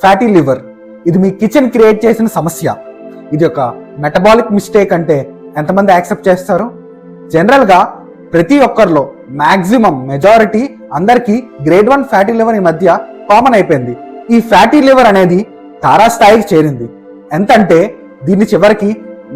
Fatty liver. ఇది మీ kitchen create చేసిన సమస్య. ఇది ఒక మెటబాలిక్ మిస్టేక్ అంటే ఎంతమంది యాక్సెప్ట్ చేస్తారు? జనరల్గా ప్రతి ఒక్కరిలో మ్యాక్సిమం మెజారిటీ అందరికీ గ్రేడ్ 1 ఫ్యాటీ లివర్ ఈ మధ్య కామన్ అయిపోయింది. ఈ ఫ్యాటీ లివర్ అనేది తారాస్థాయికి చేరింది. ఎంతంటే దీన్ని చివరికి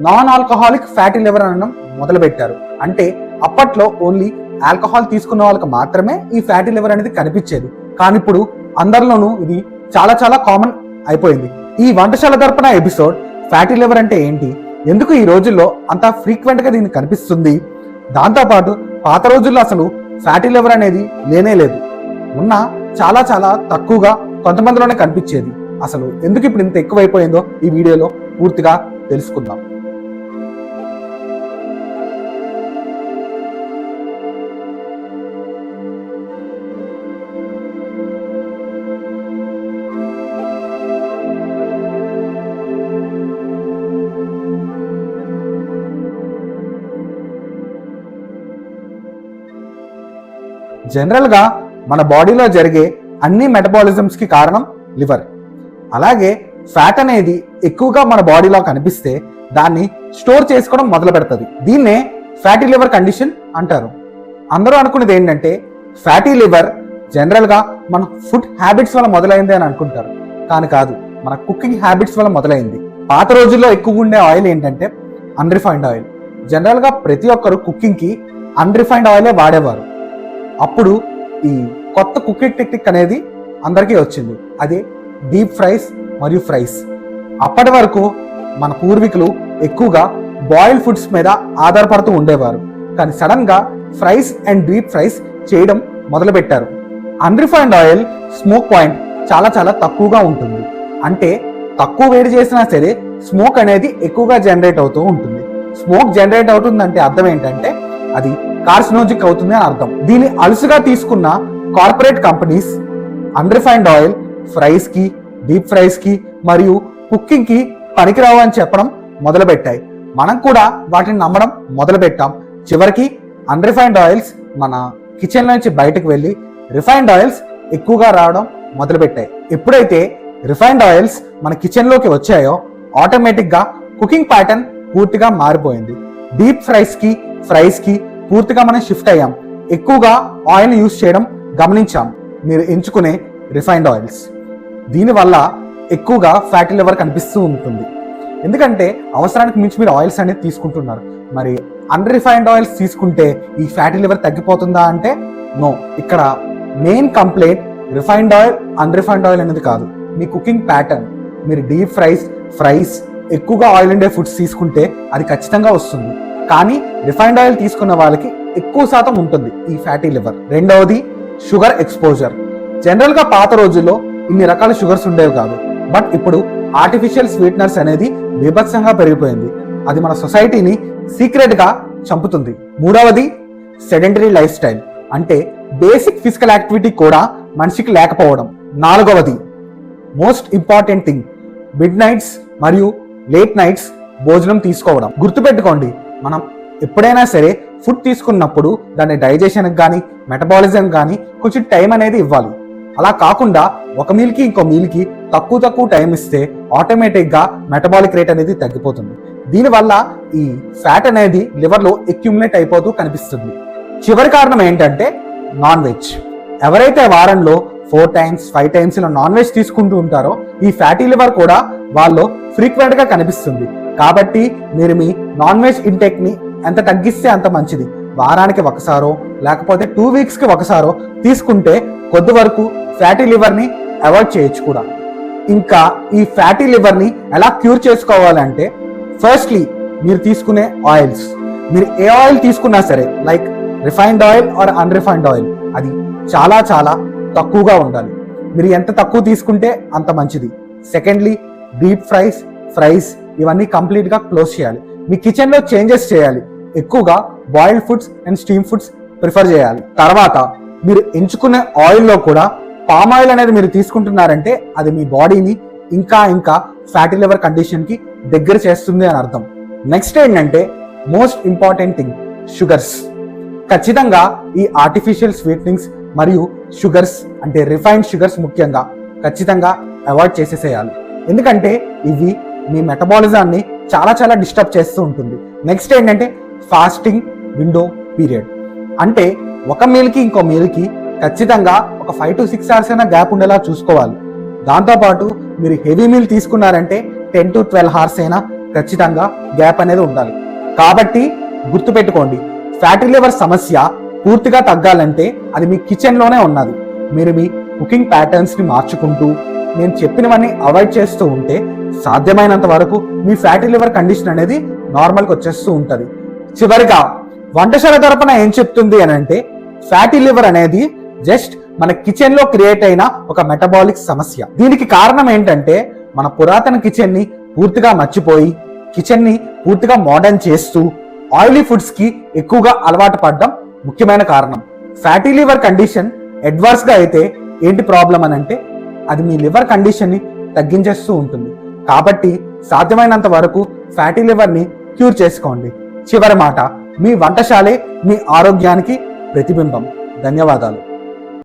నాన్ ఆల్కహాలిక్ ఫ్యాటీ లివర్ అనడం మొదలుపెట్టారు. అంటే అప్పట్లో ఓన్లీ ఆల్కహాల్ తీసుకున్న వాళ్ళకి మాత్రమే ఈ ఫ్యాటీ లివర్ అనేది కనిపించేది. కానీ ఇప్పుడు అందరిలోనూ ఇది చాలా చాలా కామన్ అయిపోయింది. ఈ వంటశాల దర్పణ ఎపిసోడ్ ఫ్యాటీ లివర్ అంటే ఏంటి, ఎందుకు ఈ రోజుల్లో అంత ఫ్రీక్వెంట్ గా దీన్ని కనిపిస్తుంది, దాంతోపాటు పాత రోజుల్లో అసలు ఫ్యాటీ లివర్ అనేది లేనే లేదు, ఉన్న చాలా చాలా తక్కువగా కొంతమందిలోనే కనిపించేది, అసలు ఎందుకు ఇప్పుడు ఇంత ఎక్కువైపోయిందో ఈ వీడియోలో పూర్తిగా తెలుసుకుందాం. జనరల్గా మన బాడీలో జరిగే అన్ని మెటబాలిజమ్స్కి కారణం లివర్. అలాగే ఫ్యాట్ అనేది ఎక్కువగా మన బాడీలో కనిపిస్తే దాన్ని స్టోర్ చేసుకోవడం మొదలు పెడుతుంది. దీన్నే ఫ్యాటీ లివర్ కండిషన్ అంటారు. అందరూ అనుకునేది ఏంటంటే ఫ్యాటీ లివర్ జనరల్గా మన ఫుడ్ హ్యాబిట్స్ వల్ల మొదలైంది అని అనుకుంటారు. కానీ కాదు, మన కుకింగ్ హ్యాబిట్స్ వల్ల మొదలైంది. పాత రోజుల్లో ఎక్కువగా ఉండే ఆయిల్ ఏంటంటే అన్రిఫైన్డ్ ఆయిల్. జనరల్గా ప్రతి ఒక్కరు కుకింగ్కి అన్రిఫైన్డ్ ఆయిలే వాడేవారు. అప్పుడు ఈ కొత్త కుకింగ్ టెక్నిక్ అనేది అందరికీ వచ్చింది, అదే డీప్ ఫ్రైస్ మరియు ఫ్రైస్. అప్పటి వరకు మన పూర్వీకులు ఎక్కువగా బాయిల్డ్ ఫుడ్స్ మీద ఆధారపడుతూ ఉండేవారు. కానీ సడన్ గా ఫ్రైస్ అండ్ డీప్ ఫ్రైస్ చేయడం మొదలు పెట్టారు. అన్రిఫైన్డ్ ఆయిల్ స్మోక్ పాయింట్ చాలా చాలా తక్కువగా ఉంటుంది. అంటే తక్కువ వేడి చేసినా సరే స్మోక్ అనేది ఎక్కువగా జనరేట్ అవుతూ ఉంటుంది. స్మోక్ జనరేట్ అవుతుందంటే అర్థం ఏంటంటే అది కార్సినోజిక్ అవుతుంది అని అర్థం. దీన్ని అలుసుగా తీసుకున్న corporate companies unrefined oil fries కి, డీప్ ఫ్రైస్ కి మరియు కుకింగ్ కి పనికిరావు అని చెప్పడం మొదలుపెట్టాయి. మనం కూడా వాటిని నమ్మడం మొదలు పెట్టాం. చివరికి అన్రిఫైన్డ్ ఆయిల్స్ మన కిచెన్ నుంచి బయటకు వెళ్ళి రిఫైన్డ్ ఆయిల్స్ ఎక్కువగా రావడం మొదలుపెట్టాయి. ఎప్పుడైతే రిఫైన్డ్ ఆయిల్స్ మన కిచెన్ లోకి వచ్చాయో ఆటోమేటిక్ గా కుకింగ్ ప్యాటర్న్ పూర్తిగా మారిపోయింది. డీప్ ఫ్రైస్ కి, ఫ్రైస్ కి పూర్తిగా మనం షిఫ్ట్ అయ్యాం. ఎక్కువగా ఆయిల్ యూస్ చేయడం గమనించాం. మీరు ఎంచుకునే రిఫైన్డ్ ఆయిల్స్, దీనివల్ల ఎక్కువగా ఫ్యాటీ లివర్ కనిపిస్తూ ఉంటుంది. ఎందుకంటే అవసరానికి మించి మీరు ఆయిల్స్ అనేది తీసుకుంటున్నారు. మరి అన్రిఫైన్డ్ ఆయిల్స్ తీసుకుంటే ఈ ఫ్యాటీ లివర్ తగ్గిపోతుందా అంటే నో. ఇక్కడ main complaint refined oil, unrefined oil అనేది కాదు, మీ కుకింగ్ ప్యాటర్న్. మీరు డీప్ ఫ్రైస్ ఎక్కువగా ఆయిల్ ఉండే ఫుడ్స్ తీసుకుంటే అది ఖచ్చితంగా వస్తుంది. కానీ రిఫైన్డ్ ఆయిల్ తీసుకున్న వాళ్ళకి ఎక్కువ శాతం ఉంటుంది ఈ ఫ్యాటీ లివర్. రెండవది షుగర్ ఎక్స్పోజర్. జనరల్ గా పాత రోజుల్లో ఇన్ని రకాల షుగర్స్ ఉండేవి కాదు. బట్ ఇప్పుడు ఆర్టిఫిషియల్ స్వీట్నర్స్ అనేది బీభత్సంగా పెరిగిపోయింది. అది మన సొసైటీని సీక్రెట్ గా చంపుతుంది. మూడవది సెడెంటరీ లైఫ్ స్టైల్, అంటే బేసిక్ ఫిజికల్ యాక్టివిటీ కూడా మనిషికి లేకపోవడం. నాలుగవది most important thing, mid nights మరియు లేట్ నైట్స్ భోజనం తీసుకోవడం. గుర్తుపెట్టుకోండి, మనం ఎప్పుడైనా సరే ఫుడ్ తీసుకున్నప్పుడు దాని డైజెషన్కి కానీ మెటబాలిజం కానీ కొంచెం టైం అనేది ఇవ్వాలి. అలా కాకుండా ఒక మీల్కి ఇంకో మీల్కి తక్కువ టైం ఇస్తే ఆటోమేటిక్గా మెటబాలిక్ రేట్ అనేది తగ్గిపోతుంది. దీనివల్ల ఈ ఫ్యాట్ అనేది లివర్లో అక్యుములేట్ అయిపోతూ కనిపిస్తుంది. చివరి కారణం ఏంటంటే నాన్ వెజ్. ఎవరైతే వారంలో 4 times 5 times ఇలా నాన్ వెజ్ తీసుకుంటూ ఉంటారో ఈ ఫ్యాటీ లివర్ కూడా వాళ్ళు ఫ్రీక్వెంట్ గా కనిపిస్తుంది. కాబట్టి మీరు మీ నాన్ వెజ్ ఇంటేక్ ని ఎంత తగ్గిస్తే అంత మంచిది. వారానికి ఒకసారో లేకపోతే 2 weeks కి ఒకసారో తీసుకుంటే కొద్ది వరకు ఫ్యాటీ లివర్ ని అవాయిడ్ చేయొచ్చు కూడా. ఇంకా ఈ ఫ్యాటీ లివర్ ని ఎలా క్యూర్ చేసుకోవాలంటే ఫస్ట్లీ మీరు తీసుకునే ఆయిల్స్. మీరు ఏ ఆయిల్ తీసుకున్నా సరే like refined oil are unrefined oil అది చాలా చాలా తక్కువగా ఉండాలి. మీరు ఎంత తక్కువ తీసుకుంటే అంత మంచిది. సెకండ్లీ డీప్ ఫ్రైస్ ఇవన్నీ కంప్లీట్ గా క్లోజ్ చేయాలి. మీ కిచెన్ లో చేంజెస్ చేయాలి. ఎక్కువగా boiled foods and steam foods prefer చేయాలి. తర్వాత మీరు ఎంచుకునే ఆయిల్లో కూడా పామ్ ఆయిల్ అనేది మీరు తీసుకుంటున్నారంటే అది మీ బాడీని ఇంకా ఫ్యాటీ లివర్ కండిషన్ కి దగ్గర చేస్తుంది అని అర్థం. నెక్స్ట్ ఏంటంటే మోస్ట్ ఇంపార్టెంట్ థింగ్ షుగర్స్. ఖచ్చితంగా ఈ ఆర్టిఫిషియల్ స్వీట్నింగ్స్ మరియు షుగర్స్ అంటే రిఫైన్డ్ షుగర్స్ ముఖ్యంగా ఖచ్చితంగా అవాయిడ్ చేసేసేయాలి. ఎందుకంటే ఇవి మీ మెటబాలిజాన్ని చాలా డిస్టర్బ్ చేస్తూ ఉంటుంది. నెక్స్ట్ ఏంటంటే ఫాస్టింగ్ విండో పీరియడ్. అంటే ఒక మీల్కి ఇంకో మీల్కి ఖచ్చితంగా ఒక 5 to 6 hours అయినా గ్యాప్ ఉండేలా చూసుకోవాలి. దాంతోపాటు మీరు హెవీ మీల్ తీసుకున్నారంటే 10 to 12 hours అయినా ఖచ్చితంగా గ్యాప్ అనేది ఉండాలి. కాబట్టి గుర్తుపెట్టుకోండి, ఫ్యాటీ లివర్ సమస్య పూర్తిగా తగ్గాలంటే అది మీ కిచెన్లోనే ఉన్నది. మీరు మీ కుకింగ్ ప్యాటర్న్స్ని మార్చుకుంటూ నేను చెప్పినవన్నీ అవాయిడ్ చేస్తూ ఉంటే సాధ్యమైనంత వరకు మీ ఫ్యాటీ లివర్ కండిషన్ అనేది నార్మల్కి వచ్చేస్తూ ఉంటుంది. చివరిగా వంటశాల తరపున ఏం చెప్తుంది అని అంటే, ఫ్యాటీ లివర్ అనేది జస్ట్ మన కిచెన్ లో క్రియేట్ అయిన ఒక మెటబాలిక్ సమస్య. దీనికి కారణం ఏంటంటే మన పురాతన కిచెన్ ని పూర్తిగా మర్చిపోయి కిచెన్ ని పూర్తిగా మోడర్న్ చేస్తూ ఆయిలీ ఫుడ్స్ కి ఎక్కువగా అలవాటు పడడం ముఖ్యమైన కారణం. ఫ్యాటీ లివర్ కండిషన్ అడ్వర్స్ గా అయితే ఏంటి ప్రాబ్లం అని అంటే, అది మీ లివర్ కండిషన్ ని తగ్గించేస్తూ ఉంటుంది. కాబట్టి సాధ్యమైనంత వరకు ఫ్యాటీ లివర్ ని క్యూర్ చేసుకోండి. చివరి మాట, మీ వంటశాలే మీ ఆరోగ్యానికి ప్రతిబింబం. ధన్యవాదాలు.